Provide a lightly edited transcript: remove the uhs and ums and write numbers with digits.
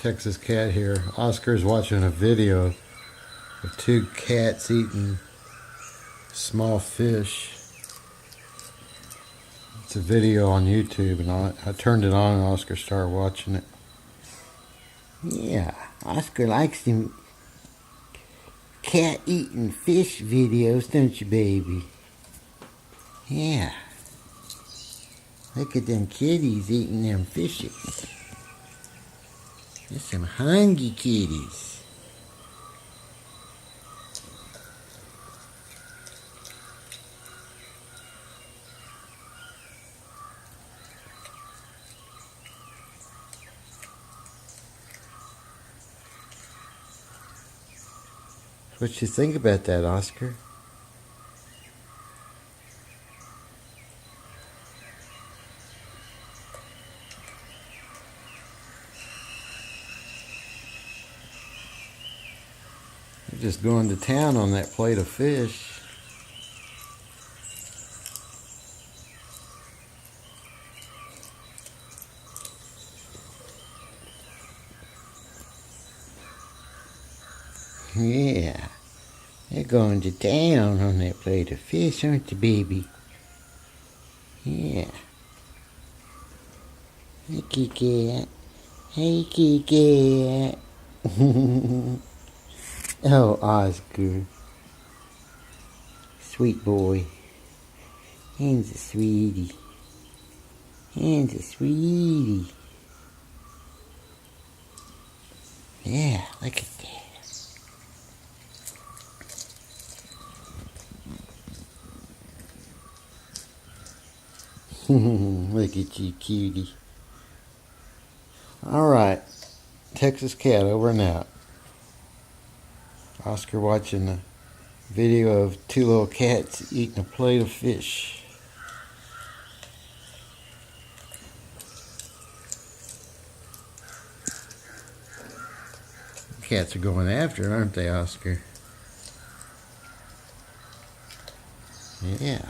Texas Cat here. Oscar's watching a video of two cats eating small fish. It's a video on YouTube, and I turned it on and Oscar started watching it. Yeah, Oscar likes them cat eating fish videos, don't you, baby? Yeah. Look at them kitties eating them fishes. There's some hungry kitties. What you think about that, Oscar? You're just going to town on that plate of fish. Yeah. They're going to town on that plate of fish, aren't you, baby? Yeah. Hey, kitty cat. Hey, kitty cat. Oh, Oscar. Sweet boy. He's a sweetie. He's a sweetie. Yeah, look at that. Look at you, cutie. Alright, Texas Cat over and out. Oscar watching a video of two little cats eating a plate of fish. Cats are going after it, aren't they, Oscar? yeah.